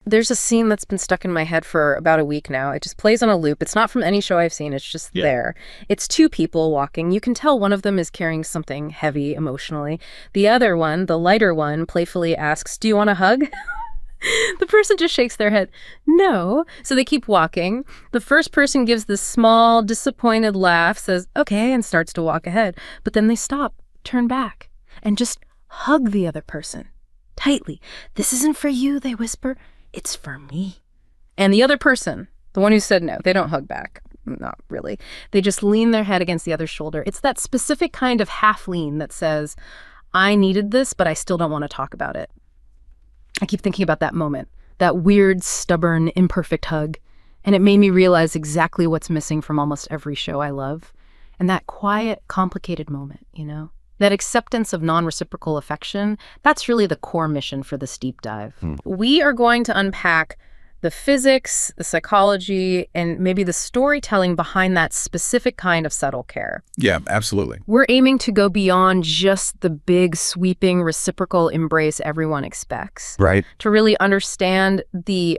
There's a scene that's been stuck in my head for about a week now. It just plays on a loop. It's not from any show I've seen. It's just there. It's two people walking. You can tell one of them is carrying something heavy emotionally. The other one, the lighter one, playfully asks, "Do you want a hug?" The person just shakes their head, "No." So they keep walking. The first person gives this small, disappointed laugh, says, "Okay," and starts to walk ahead. But then they stop, turn back, and just hug the other person tightly. "This isn't for you," they whisper. "It's for me." And the other person, the one who said no, they don't hug back. Not really. They just lean their head against the other's shoulder. It's that specific kind of half lean that says, "I needed this, but I still don't want to talk about it." I keep thinking about that moment, that weird, stubborn, imperfect hug. And it made me realize exactly what's missing from almost every show I love. And that quiet, complicated moment, That acceptance of non-reciprocal affection, that's really the core mission for this deep dive. We are going to unpack the physics, the psychology, and maybe the storytelling behind that specific kind of subtle care. Yeah, absolutely. We're aiming to go beyond just the big, sweeping, reciprocal embrace everyone expects. Right. To really understand the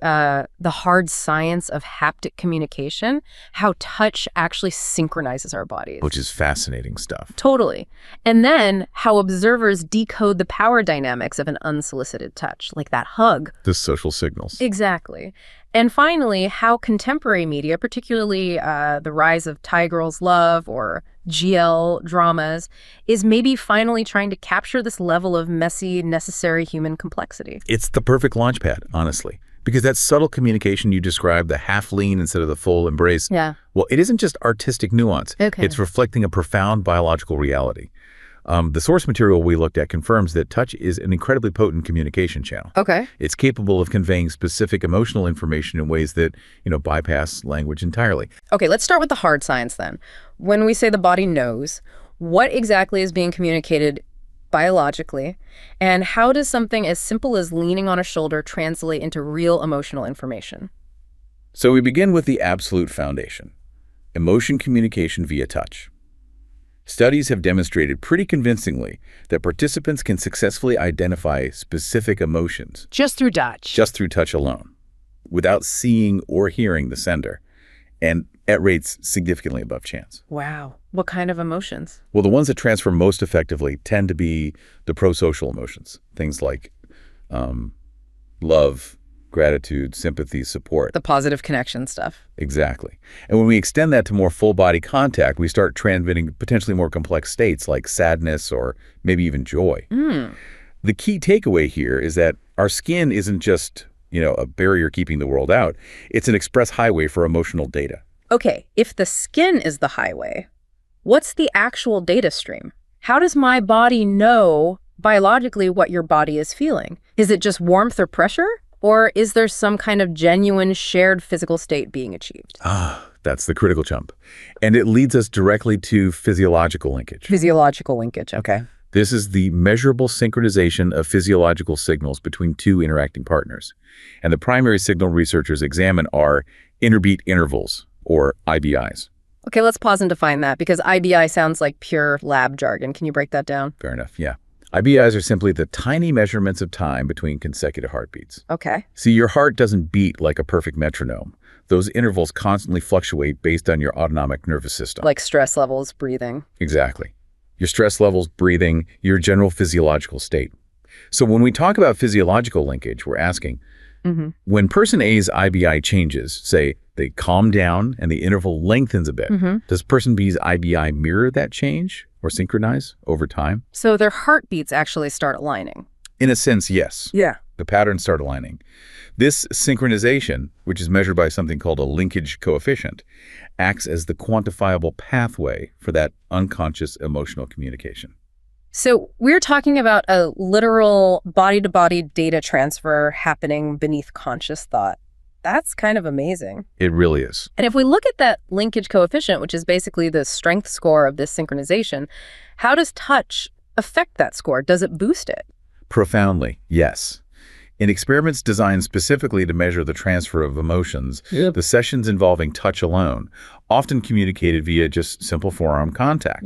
hard science of haptic communication, how touch actually synchronizes our bodies. Which is fascinating stuff. Totally. And then how observers decode the power dynamics of an unsolicited touch, like that hug. The social signals. Exactly. And finally, how contemporary media, particularly the rise of Thai Girls Love or GL dramas, is maybe finally trying to capture this level of messy, necessary human complexity. It's the perfect launch pad, honestly. Because that subtle communication you described, the half lean instead of the full embrace, well, it isn't just artistic nuance. Okay. It's reflecting a profound biological reality. The source material we looked at confirms that touch is an incredibly potent communication channel. Okay. It's capable of conveying specific emotional information in ways that, bypass language entirely. Okay, let's start with the hard science then. When we say the body knows, what exactly is being communicated biologically, and how does something as simple as leaning on a shoulder translate into real emotional information? So we begin with the absolute foundation, emotion communication via touch. Studies have demonstrated pretty convincingly that participants can successfully identify specific emotions. Just through touch? Just through touch alone, without seeing or hearing the sender, and at rates significantly above chance. Wow. What kind of emotions? Well, the ones that transfer most effectively tend to be the pro-social emotions, things like love, gratitude, sympathy, support. The positive connection stuff. Exactly. And when we extend that to more full-body contact, we start transmitting potentially more complex states like sadness or maybe even joy. The key takeaway here is that our skin isn't just, a barrier keeping the world out. It's an express highway for emotional data. Okay, if the skin is the highway, what's the actual data stream? How does my body know biologically what your body is feeling? Is it just warmth or pressure? Or is there some kind of genuine shared physical state being achieved? That's the critical jump. And it leads us directly to physiological linkage. Physiological linkage, okay. This is the measurable synchronization of physiological signals between two interacting partners. And the primary signal researchers examine are interbeat intervals, or IBIs. Okay, let's pause and define that, because IBI sounds like pure lab jargon. Can you break that down? Fair enough, yeah. IBIs are simply the tiny measurements of time between consecutive heartbeats. Okay. See, your heart doesn't beat like a perfect metronome. Those intervals constantly fluctuate based on your autonomic nervous system. Like stress levels, breathing. Exactly. Your stress levels, breathing, your general physiological state. So when we talk about physiological linkage, we're asking, when person A's IBI changes, say they calm down and the interval lengthens a bit, does person B's IBI mirror that change or synchronize over time? So their heartbeats actually start aligning? In a sense, yes. Yeah. The patterns start aligning. This synchronization, which is measured by something called a linkage coefficient, acts as the quantifiable pathway for that unconscious emotional communication. So we're talking about a literal body-to-body data transfer happening beneath conscious thought. That's kind of amazing. It really is. And if we look at that linkage coefficient, which is basically the strength score of this synchronization, how does touch affect that score? Does it boost it? Profoundly, yes. In experiments designed specifically to measure the transfer of emotions, the sessions involving touch alone, often communicated via just simple forearm contact,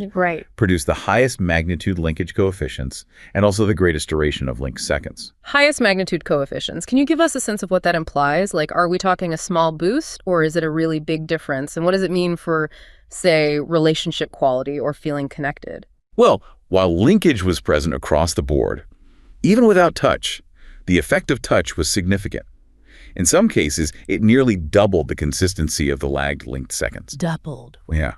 produce the highest magnitude linkage coefficients and also the greatest duration of linked seconds. Highest magnitude coefficients. Can you give us a sense of what that implies? Like, are we talking a small boost or is it a really big difference? And what does it mean for, say, relationship quality or feeling connected? Well, while linkage was present across the board, even without touch, the effect of touch was significant. In some cases, it nearly doubled the consistency of the lagged linked seconds. Doubled. Yeah.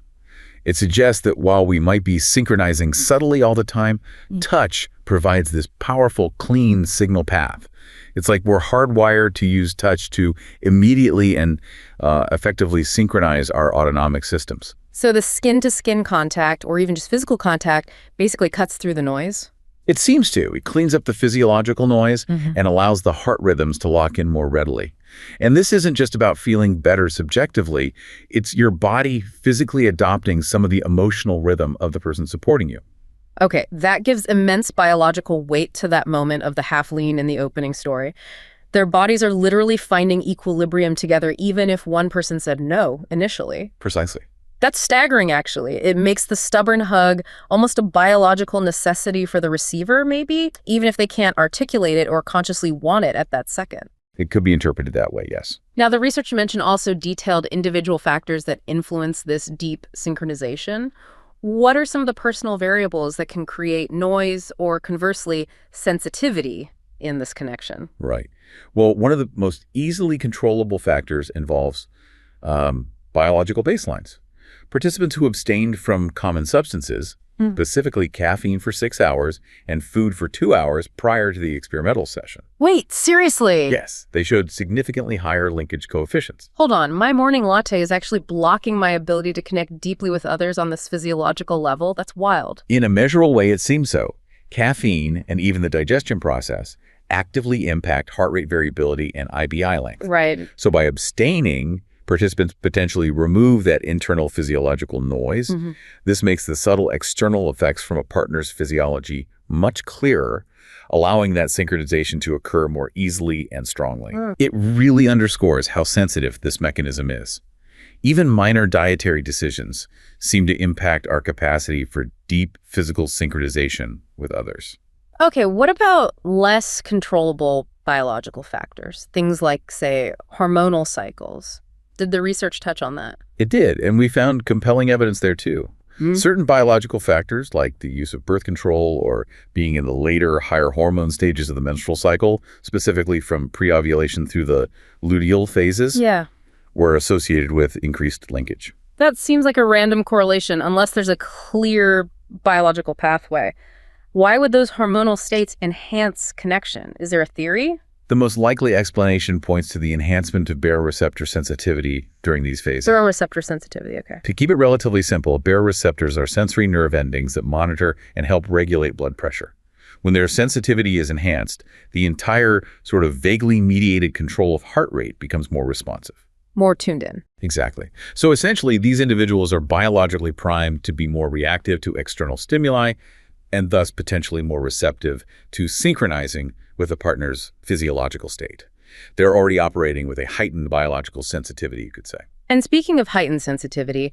It suggests that while we might be synchronizing subtly all the time, touch provides this powerful, clean signal path. It's like we're hardwired to use touch to immediately and effectively synchronize our autonomic systems. So the skin-to-skin contact, or even just physical contact, basically cuts through the noise? It seems to. It cleans up the physiological noise and allows the heart rhythms to lock in more readily. And this isn't just about feeling better subjectively. It's your body physically adopting some of the emotional rhythm of the person supporting you. Okay, that gives immense biological weight to that moment of the half lean in the opening story. Their bodies are literally finding equilibrium together even if one person said no initially. Precisely. That's staggering, actually. It makes the stubborn hug almost a biological necessity for the receiver, maybe, even if they can't articulate it or consciously want it at that second. It could be interpreted that way, yes. Now, the research you mentioned also detailed individual factors that influence this deep synchronization. What are some of the personal variables that can create noise or, conversely, sensitivity in this connection? Right. Well, one of the most easily controllable factors involves biological baselines. Participants who abstained from common substances, specifically caffeine for 6 hours and food for 2 hours prior to the experimental session. Wait, seriously? Yes, they showed significantly higher linkage coefficients. Hold on, my morning latte is actually blocking my ability to connect deeply with others on this physiological level. That's wild. In a measurable way, it seems so. Caffeine and even the digestion process actively impact heart rate variability and IBI length. Right. So by abstaining, participants potentially remove that internal physiological noise. This makes the subtle external effects from a partner's physiology much clearer, allowing that synchronization to occur more easily and strongly. It really underscores how sensitive this mechanism is. Even minor dietary decisions seem to impact our capacity for deep physical synchronization with others. Okay, what about less controllable biological factors? Things like, say, hormonal cycles. Did the research touch on that? It did, and we found compelling evidence there too. Certain biological factors, like the use of birth control or being in the later, higher hormone stages of the menstrual cycle, specifically from pre-ovulation through the luteal phases, were associated with increased linkage. That seems like a random correlation unless there's a clear biological pathway. Why would those hormonal states enhance connection? Is there a theory? The most likely explanation points to the enhancement of baroreceptor sensitivity during these phases. Baroreceptor sensitivity, okay. To keep it relatively simple, baroreceptors are sensory nerve endings that monitor and help regulate blood pressure. When their sensitivity is enhanced, the entire sort of vaguely mediated control of heart rate becomes more responsive. More tuned in. Exactly. So essentially, these individuals are biologically primed to be more reactive to external stimuli and thus potentially more receptive to synchronizing with a partner's physiological state. They're already operating with a heightened biological sensitivity, you could say. And speaking of heightened sensitivity,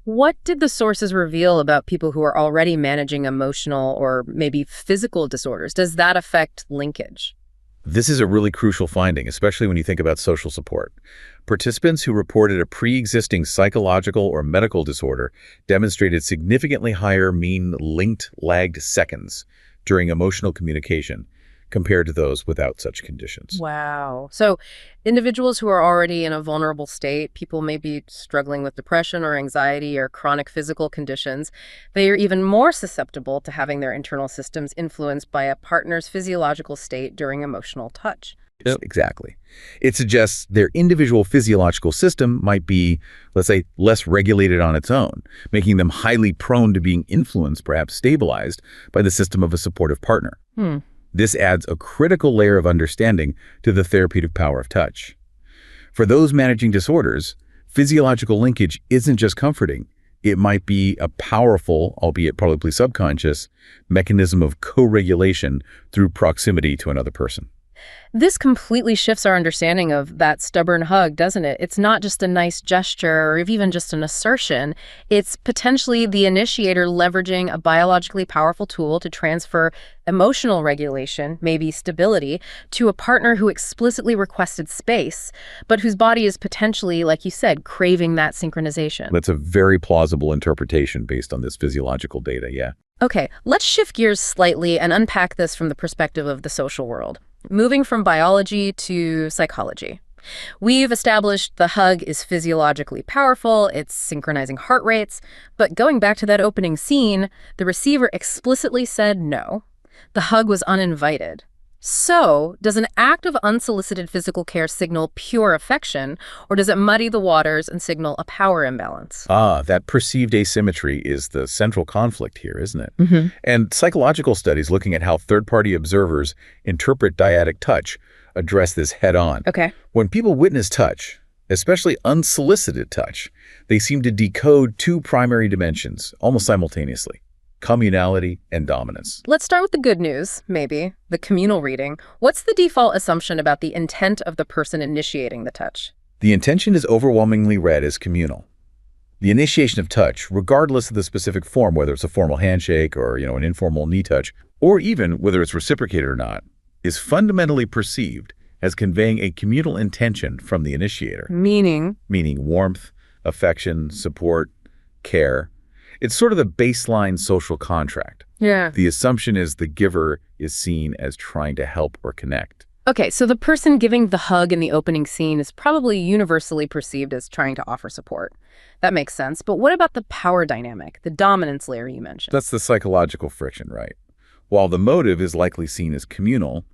what did the sources reveal about people who are already managing emotional or maybe physical disorders? Does that affect linkage? This is a really crucial finding, especially when you think about social support. Participants who reported a pre-existing psychological or medical disorder demonstrated significantly higher mean linked lagged seconds during emotional communication compared to those without such conditions. Wow. So individuals who are already in a vulnerable state, people may be struggling with depression or anxiety or chronic physical conditions, they are even more susceptible to having their internal systems influenced by a partner's physiological state during emotional touch. Yep. Exactly. It suggests their individual physiological system might be, let's say, less regulated on its own, making them highly prone to being influenced, perhaps stabilized, by the system of a supportive partner. This adds a critical layer of understanding to the therapeutic power of touch. For those managing disorders, physiological linkage isn't just comforting. It might be a powerful, albeit probably subconscious, mechanism of co-regulation through proximity to another person. This completely shifts our understanding of that stubborn hug, doesn't it? It's not just a nice gesture or even just an assertion. It's potentially the initiator leveraging a biologically powerful tool to transfer emotional regulation, maybe stability, to a partner who explicitly requested space, but whose body is potentially, like you said, craving that synchronization. That's a very plausible interpretation based on this physiological data, yeah. Okay, let's shift gears slightly and unpack this from the perspective of the social world. Moving from biology to psychology. We've established the hug is physiologically powerful, it's synchronizing heart rates, but going back to that opening scene, the receiver explicitly said no. The hug was uninvited. So, does an act of unsolicited physical care signal pure affection, or does it muddy the waters and signal a power imbalance? That perceived asymmetry is the central conflict here, isn't it? And psychological studies looking at how third-party observers interpret dyadic touch address this head-on. Okay. When people witness touch, especially unsolicited touch, they seem to decode two primary dimensions almost simultaneously: communality and dominance. Let's start with the good news, maybe, the communal reading. What's the default assumption about the intent of the person initiating the touch? The intention is overwhelmingly read as communal. The initiation of touch, regardless of the specific form, whether it's a formal handshake or, an informal knee touch, or even whether it's reciprocated or not, is fundamentally perceived as conveying a communal intention from the initiator. Meaning? Meaning warmth, affection, support, care. It's sort of the baseline social contract. Yeah. The assumption is the giver is seen as trying to help or connect. Okay, so the person giving the hug in the opening scene is probably universally perceived as trying to offer support. That makes sense. But what about the power dynamic, the dominance layer you mentioned? That's the psychological friction, right? While the motive is likely seen as communal,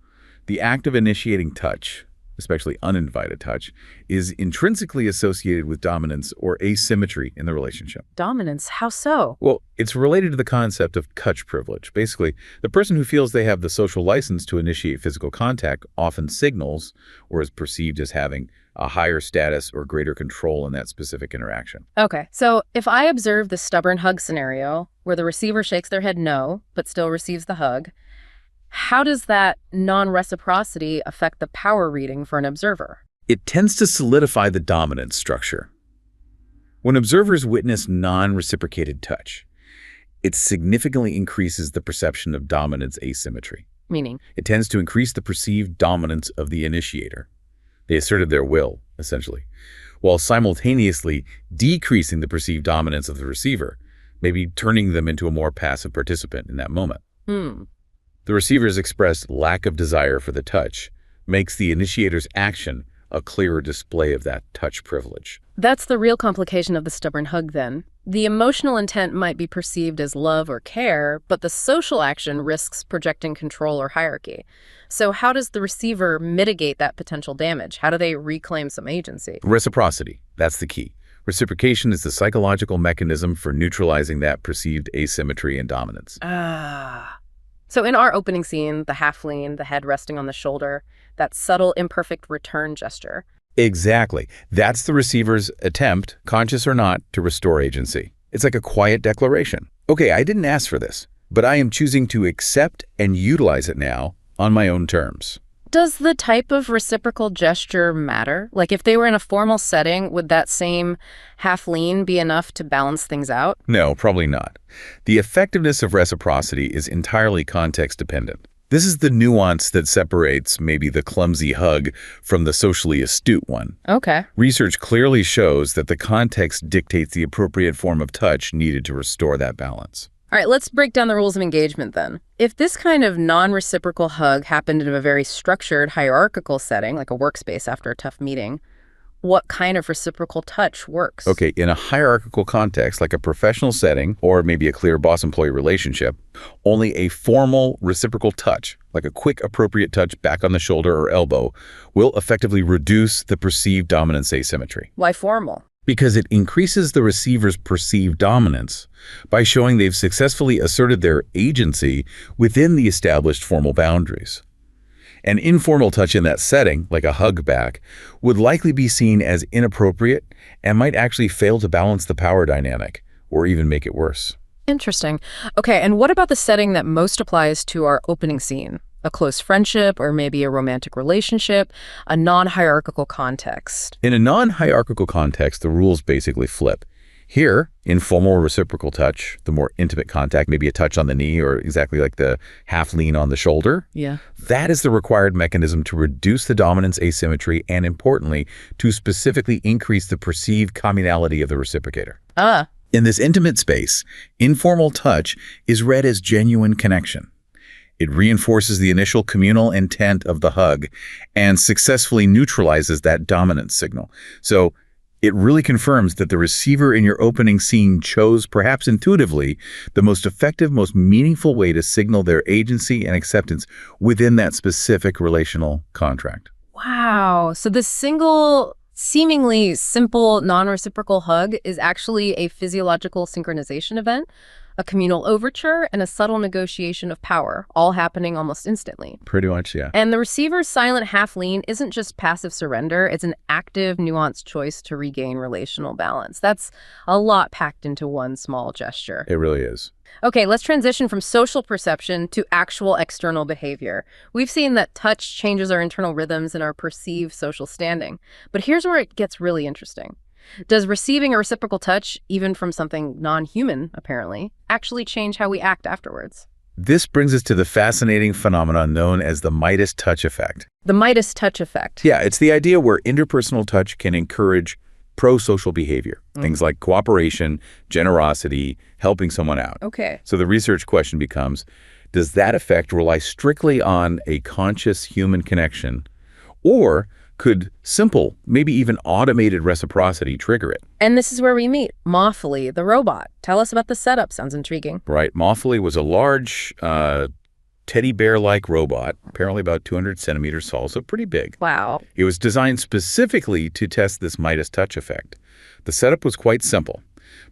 the act of initiating touch, especially uninvited touch, is intrinsically associated with dominance or asymmetry in the relationship. Dominance? How so? Well, it's related to the concept of touch privilege. Basically, the person who feels they have the social license to initiate physical contact often signals or is perceived as having a higher status or greater control in that specific interaction. Okay, so if I observe the stubborn hug scenario where the receiver shakes their head no, but still receives the hug, how does that non-reciprocity affect the power reading for an observer? It tends to solidify the dominance structure. When observers witness non-reciprocated touch, it significantly increases the perception of dominance asymmetry. Meaning? It tends to increase the perceived dominance of the initiator. They asserted their will, essentially, while simultaneously decreasing the perceived dominance of the receiver, maybe turning them into a more passive participant in that moment. The receiver's expressed lack of desire for the touch makes the initiator's action a clearer display of that touch privilege. That's the real complication of the stubborn hug, then. The emotional intent might be perceived as love or care, but the social action risks projecting control or hierarchy. So how does the receiver mitigate that potential damage? How do they reclaim some agency? Reciprocity, that's the key. Reciprocation is the psychological mechanism for neutralizing that perceived asymmetry and dominance. So in our opening scene, the half lean, the head resting on the shoulder, that subtle, imperfect return gesture. Exactly. That's the receiver's attempt, conscious or not, to restore agency. It's like a quiet declaration. Okay, I didn't ask for this, but I am choosing to accept and utilize it now on my own terms. Does the type of reciprocal gesture matter? Like if they were in a formal setting, would that same half lean be enough to balance things out? No, probably not. The effectiveness of reciprocity is entirely context dependent. This is the nuance that separates maybe the clumsy hug from the socially astute one. Okay. Research clearly shows that the context dictates the appropriate form of touch needed to restore that balance. All right, let's break down the rules of engagement then. If this kind of non-reciprocal hug happened in a very structured, hierarchical setting, like a workspace after a tough meeting, what kind of reciprocal touch works? Okay, in a hierarchical context, like a professional setting or maybe a clear boss-employee relationship, only a formal reciprocal touch, like a quick appropriate touch back on the shoulder or elbow, will effectively reduce the perceived dominance asymmetry. Why formal? Because it increases the receiver's perceived dominance by showing they've successfully asserted their agency within the established formal boundaries. An informal touch in that setting, like a hug back, would likely be seen as inappropriate and might actually fail to balance the power dynamic or even make it worse. Interesting. Okay, and what about the setting that most applies to our opening scene? A close friendship or maybe a romantic relationship, a non-hierarchical context. In a non-hierarchical context, the rules basically flip. Here, informal reciprocal touch, the more intimate contact, maybe a touch on the knee or exactly like the half lean on the shoulder. Yeah. That is the required mechanism to reduce the dominance asymmetry and, importantly, to specifically increase the perceived communality of the reciprocator. In this intimate space, informal touch is read as genuine connection. It reinforces the initial communal intent of the hug and successfully neutralizes that dominance signal. So it really confirms that the receiver in your opening scene chose, perhaps intuitively, the most effective, most meaningful way to signal their agency and acceptance within that specific relational contract. Wow. So this single, seemingly simple non-reciprocal hug is actually a physiological synchronization event, a communal overture, and a subtle negotiation of power, all happening almost instantly. Pretty much, yeah. And the receiver's silent half-lean isn't just passive surrender, it's an active, nuanced choice to regain relational balance. That's a lot packed into one small gesture. It really is. Okay, let's transition from social perception to actual external behavior. We've seen that touch changes our internal rhythms and our perceived social standing. But here's where it gets really interesting. Does receiving a reciprocal touch, even from something non-human, apparently, actually change how we act afterwards? This brings us to the fascinating phenomenon known as the Midas touch effect. The Midas touch effect. Yeah, it's the idea where interpersonal touch can encourage pro-social behavior, things like cooperation, generosity, helping someone out. Okay. So the research question becomes, does that effect rely strictly on a conscious human connection, or could simple, maybe even automated reciprocity trigger it? And this is where we meet Moffley, the robot. Tell us about the setup. Sounds intriguing. Right. Moffley was a large teddy bear-like robot, apparently about 200 centimeters tall, so pretty big. Wow. It was designed specifically to test this Midas touch effect. The setup was quite simple.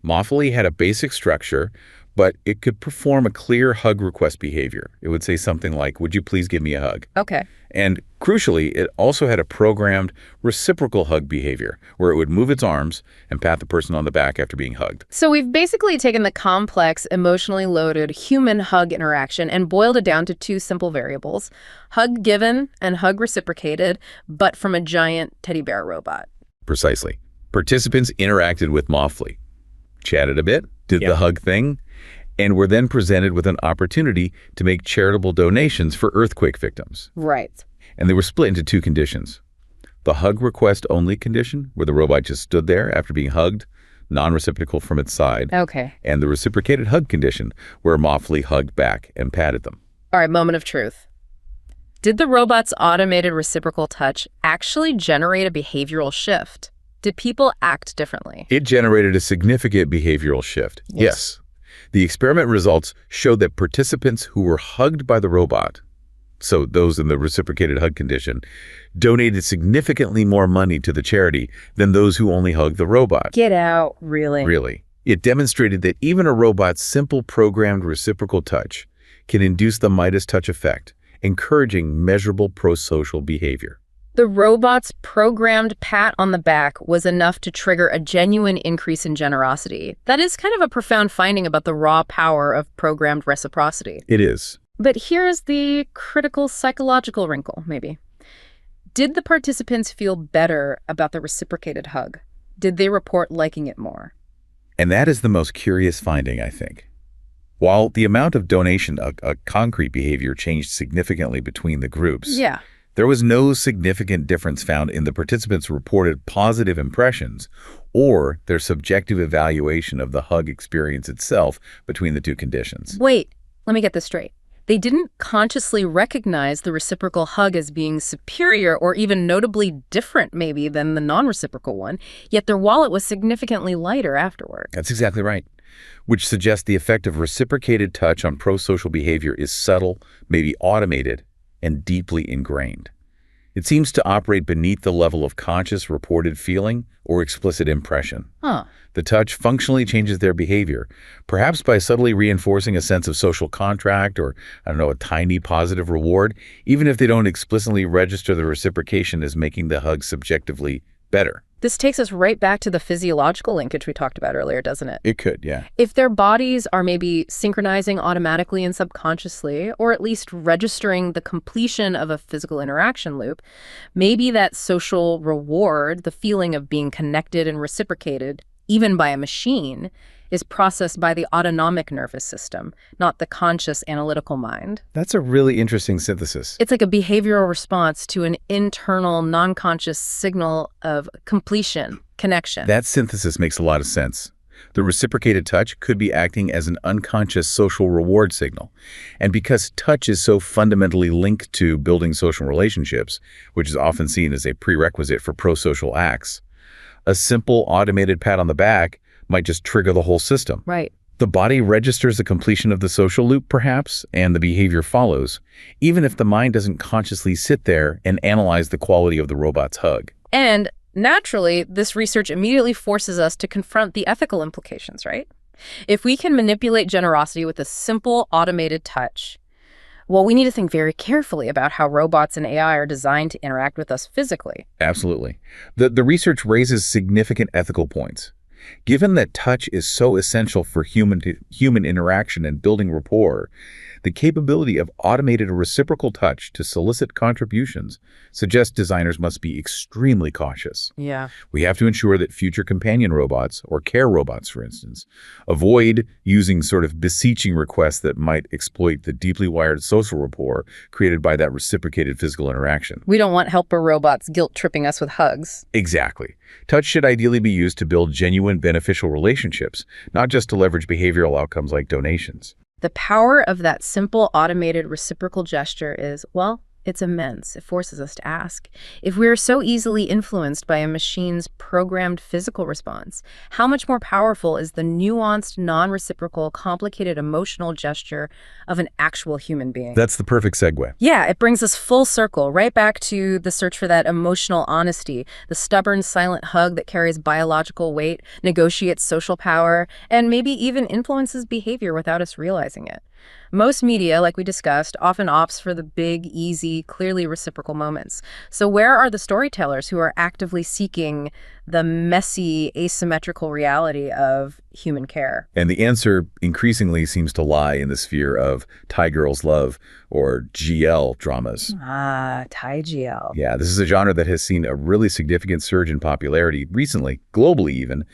Moffley had a basic structure, but it could perform a clear hug request behavior. It would say something like, "Would you please give me a hug?" Okay. And crucially, it also had a programmed reciprocal hug behavior where it would move its arms and pat the person on the back after being hugged. So we've basically taken the complex, emotionally loaded human hug interaction and boiled it down to two simple variables: hug given and hug reciprocated, but from a giant teddy bear robot. Precisely. Participants interacted with Moffley, chatted a bit, did the hug thing, and were then presented with an opportunity to make charitable donations for earthquake victims. Right. And they were split into two conditions. The hug request only condition, where the robot just stood there after being hugged, non-reciprocal from its side. Okay. And the reciprocated hug condition, where Moffley hugged back and patted them. All right, moment of truth. Did the robot's automated reciprocal touch actually generate a behavioral shift? Did people act differently? It generated a significant behavioral shift. Yes. The experiment results showed that participants who were hugged by the robot, so those in the reciprocated hug condition, donated significantly more money to the charity than those who only hugged the robot. Get out, really? Really. It demonstrated that even a robot's simple programmed reciprocal touch can induce the Midas touch effect, encouraging measurable pro-social behavior. The robot's programmed pat on the back was enough to trigger a genuine increase in generosity. That is kind of a profound finding about the raw power of programmed reciprocity. It is. But here's the critical psychological wrinkle, maybe. Did the participants feel better about the reciprocated hug? Did they report liking it more? And that is the most curious finding, I think. While the amount of donation, a concrete behavior, changed significantly between the groups, yeah, there was no significant difference found in the participants' reported positive impressions or their subjective evaluation of the hug experience itself between the two conditions. Wait, let me get this straight. They didn't consciously recognize the reciprocal hug as being superior or even notably different, maybe, than the non-reciprocal one, yet their wallet was significantly lighter afterward. That's exactly right, which suggests the effect of reciprocated touch on pro-social behavior is subtle, maybe automated, and deeply ingrained. It seems to operate beneath the level of conscious reported feeling or explicit impression. The touch functionally changes their behavior, perhaps by subtly reinforcing a sense of social contract or, a tiny positive reward, even if they don't explicitly register the reciprocation as making the hug subjectively better. This takes us right back to the physiological linkage we talked about earlier, doesn't it? It could, yeah. If their bodies are maybe synchronizing automatically and subconsciously, or at least registering the completion of a physical interaction loop, maybe that social reward, the feeling of being connected and reciprocated, even by a machine, is processed by the autonomic nervous system, not the conscious analytical mind. That's a really interesting synthesis. It's like a behavioral response to an internal, non-conscious signal of completion, connection. That synthesis makes a lot of sense. The reciprocated touch could be acting as an unconscious social reward signal. And because touch is so fundamentally linked to building social relationships, which is often seen as a prerequisite for pro-social acts, a simple automated pat on the back might just trigger the whole system. Right. The body registers the completion of the social loop, perhaps, and the behavior follows, even if the mind doesn't consciously sit there and analyze the quality of the robot's hug. And naturally, this research immediately forces us to confront the ethical implications, right? If we can manipulate generosity with a simple automated touch, well, we need to think very carefully about how robots and AI are designed to interact with us physically. Absolutely. The research raises significant ethical points. Given that touch is so essential for human interaction and building rapport, the capability of automated reciprocal touch to solicit contributions suggests designers must be extremely cautious. Yeah. We have to ensure that future companion robots, or care robots for instance, avoid using sort of beseeching requests that might exploit the deeply wired social rapport created by that reciprocated physical interaction. We don't want helper robots guilt-tripping us with hugs. Exactly. Touch should ideally be used to build genuine beneficial relationships, not just to leverage behavioral outcomes like donations. The power of that simple automated reciprocal gesture is, well, it's immense. It forces us to ask, if we're so easily influenced by a machine's programmed physical response, how much more powerful is the nuanced, non-reciprocal, complicated emotional gesture of an actual human being? That's the perfect segue. Yeah, it brings us full circle, right back to the search for that emotional honesty, the stubborn, silent hug that carries biological weight, negotiates social power, and maybe even influences behavior without us realizing it. Most media, like we discussed, often opts for the big, easy, clearly reciprocal moments. So where are the storytellers who are actively seeking the messy, asymmetrical reality of human care? And the answer increasingly seems to lie in the sphere of Thai Girls Love or GL dramas. Ah, Thai GL. Yeah, this is a genre that has seen a really significant surge in popularity recently, globally even.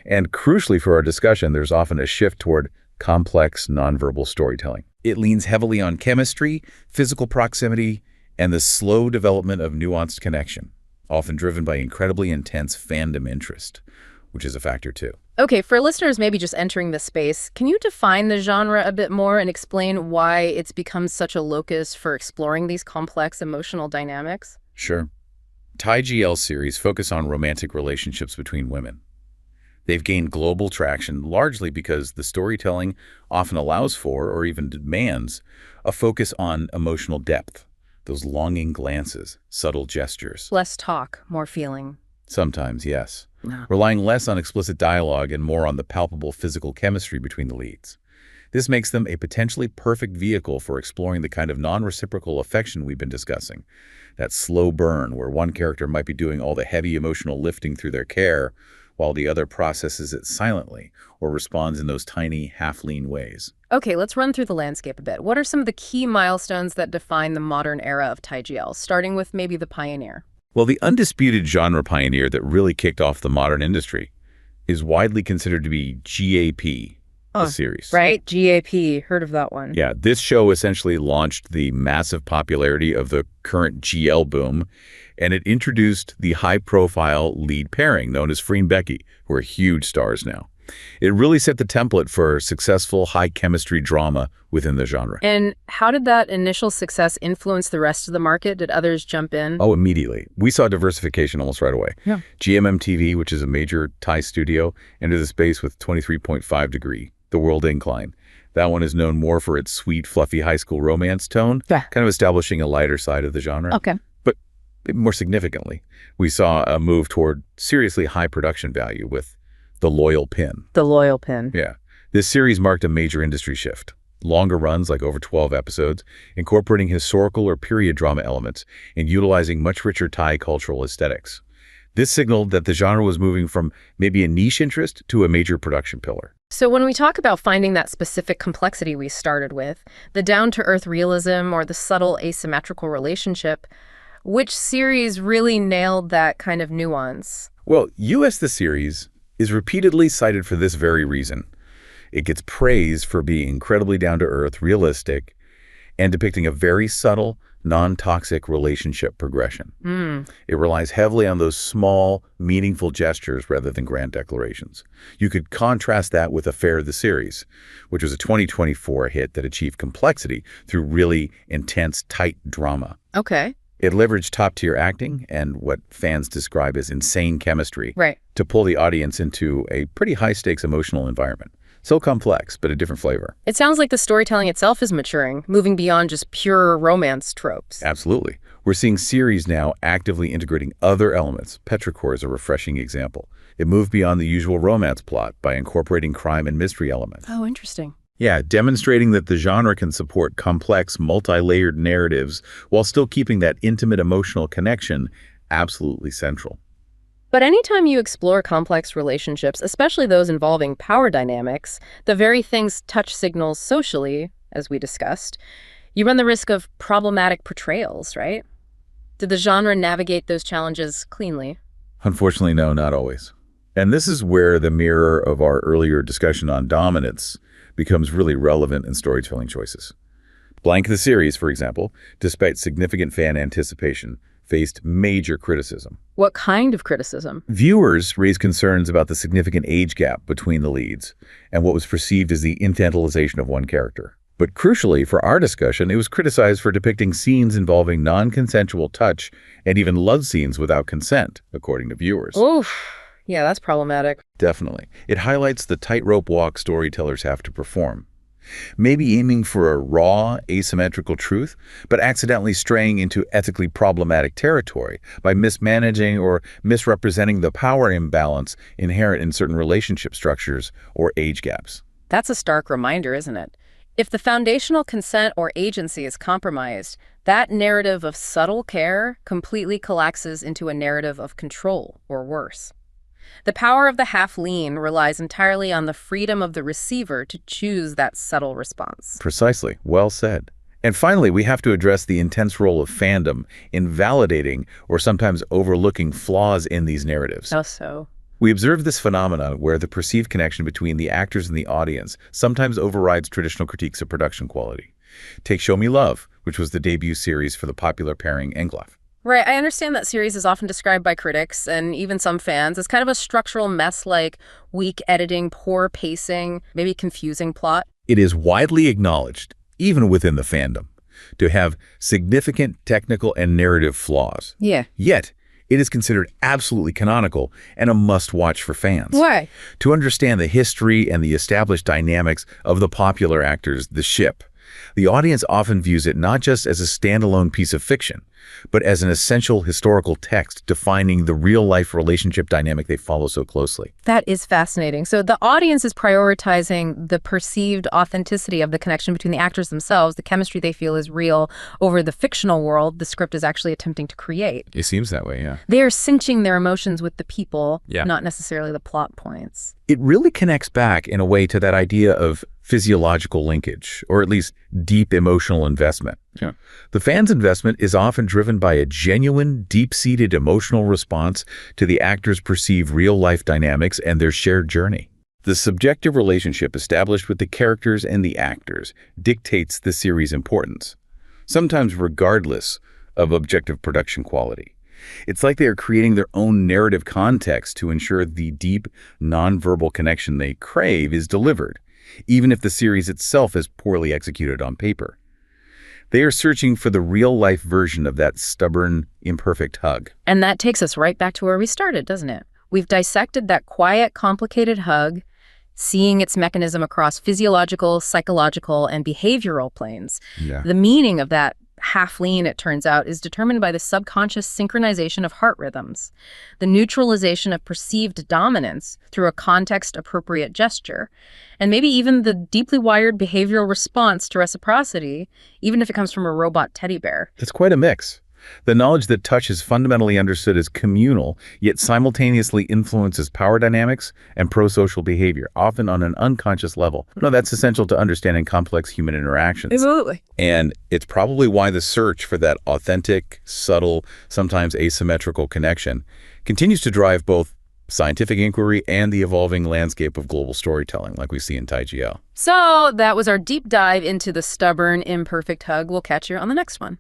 And crucially for our discussion, there's often a shift toward complex nonverbal storytelling. It leans heavily on chemistry, physical proximity, and the slow development of nuanced connection, often driven by incredibly intense fandom interest, which is a factor too. Okay, for listeners maybe just entering the space, can you define the genre a bit more and explain why it's become such a locus for exploring these complex emotional dynamics? Sure. Thai GL series focus on romantic relationships between women. They've gained global traction largely because the storytelling often allows for, or even demands, a focus on emotional depth, those longing glances, subtle gestures. Less talk, more feeling. Sometimes, yes. No. Relying less on explicit dialogue and more on the palpable physical chemistry between the leads. This makes them a potentially perfect vehicle for exploring the kind of non-reciprocal affection we've been discussing. That slow burn where one character might be doing all the heavy emotional lifting through their care, while the other processes it silently or responds in those tiny, half-lean ways. Okay, let's run through the landscape a bit. What are some of the key milestones that define the modern era of Thai GL, starting with maybe the pioneer? Well, the undisputed genre pioneer that really kicked off the modern industry is widely considered to be GAP, the series. Right, GAP, heard of that one. Yeah, this show essentially launched the massive popularity of the current GL boom, and it introduced the high-profile lead pairing known as Free and Becky, who are huge stars now. It really set the template for successful high-chemistry drama within the genre. And how did that initial success influence the rest of the market? Did others jump in? Oh, immediately. We saw diversification almost right away. Yeah. GMM-TV, which is a major Thai studio, entered the space with 23.5 Degree, The World Incline. That one is known more for its sweet, fluffy high school romance tone, kind of establishing a lighter side of the genre. Okay. But more significantly, we saw a move toward seriously high production value with The Loyal Pin. The Loyal Pin. Yeah. This series marked a major industry shift. Longer runs, like over 12 episodes, incorporating historical or period drama elements and utilizing much richer Thai cultural aesthetics. This signaled that the genre was moving from maybe a niche interest to a major production pillar. So when we talk about finding that specific complexity we started with, the down-to-earth realism or the subtle asymmetrical relationship, which series really nailed that kind of nuance? Well, U.S. the series is repeatedly cited for this very reason. It gets praise for being incredibly down-to-earth, realistic, and depicting a very subtle, non-toxic relationship progression. It relies heavily on those small, meaningful gestures rather than grand declarations. You could contrast that with Affair the Series, which was a 2024 hit that achieved complexity through really intense, tight drama. Okay. It leveraged top-tier acting and what fans describe as insane chemistry Right. to pull the audience into a pretty high-stakes emotional environment. So complex, but a different flavor. It sounds like the storytelling itself is maturing, moving beyond just pure romance tropes. Absolutely. We're seeing series now actively integrating other elements. Petrichor is a refreshing example. It moved beyond the usual romance plot by incorporating crime and mystery elements. Oh, interesting. Yeah, demonstrating that the genre can support complex, multi-layered narratives while still keeping that intimate emotional connection absolutely central. But anytime you explore complex relationships, especially those involving power dynamics, the very things touch signals socially, as we discussed, you run the risk of problematic portrayals, right? Did the genre navigate those challenges cleanly? Unfortunately, no, not always. And this is where the mirror of our earlier discussion on dominance becomes really relevant in storytelling choices. Blank the Series, for example, despite significant fan anticipation, faced major criticism. What kind of criticism? Viewers raised concerns about the significant age gap between the leads and what was perceived as the infantilization of one character. But crucially, for our discussion, it was criticized for depicting scenes involving non-consensual touch and even love scenes without consent, according to viewers. Oof. Yeah, that's problematic. Definitely. It highlights the tightrope walk storytellers have to perform. Maybe aiming for a raw, asymmetrical truth, but accidentally straying into ethically problematic territory by mismanaging or misrepresenting the power imbalance inherent in certain relationship structures or age gaps. That's a stark reminder, isn't it? If the foundational consent or agency is compromised, that narrative of subtle care completely collapses into a narrative of control, or worse. The power of the half-lean relies entirely on the freedom of the receiver to choose that subtle response. Precisely. Well said. And finally, we have to address the intense role of fandom in validating or sometimes overlooking flaws in these narratives. How so? We observe this phenomenon where the perceived connection between the actors and the audience sometimes overrides traditional critiques of production quality. Take Show Me Love, which was the debut series for the popular pairing Englaf. Right, I understand that series is often described by critics and even some fans as kind of a structural mess, like weak editing, poor pacing, maybe confusing plot. It is widely acknowledged, even within the fandom, to have significant technical and narrative flaws. Yeah. Yet, it is considered absolutely canonical and a must-watch for fans. Why? To understand the history and the established dynamics of the popular actors, The Ship, the audience often views it not just as a standalone piece of fiction, but as an essential historical text defining the real-life relationship dynamic they follow so closely. That is fascinating. So the audience is prioritizing the perceived authenticity of the connection between the actors themselves, the chemistry they feel is real, over the fictional world the script is actually attempting to create. It seems that way, yeah. They are cinching their emotions with the people, Yeah. not necessarily the plot points. It really connects back in a way to that idea of physiological linkage, or at least deep emotional investment. Yeah. The fan's investment is often driven by a genuine, deep-seated emotional response to the actors' perceived real-life dynamics and their shared journey. The subjective relationship established with the characters and the actors dictates the series' importance, sometimes regardless of objective production quality. It's like they are creating their own narrative context to ensure the deep, nonverbal connection they crave is delivered, even if the series itself is poorly executed on paper. They are searching for the real-life version of that stubborn, imperfect hug. And that takes us right back to where we started, doesn't it? We've dissected that quiet, complicated hug, seeing its mechanism across physiological, psychological, and behavioral planes. Yeah. The meaning of that half-lean, it turns out, is determined by the subconscious synchronization of heart rhythms, the neutralization of perceived dominance through a context-appropriate gesture, and maybe even the deeply wired behavioral response to reciprocity, even if it comes from a robot teddy bear. It's quite a mix. The knowledge that touch is fundamentally understood as communal, yet simultaneously influences power dynamics and pro-social behavior, often on an unconscious level. No, that's essential to understanding complex human interactions. Absolutely. And it's probably why the search for that authentic, subtle, sometimes asymmetrical connection continues to drive both scientific inquiry and the evolving landscape of global storytelling, like we see in TaiGL. So that was our deep dive into the stubborn, imperfect hug. We'll catch you on the next one.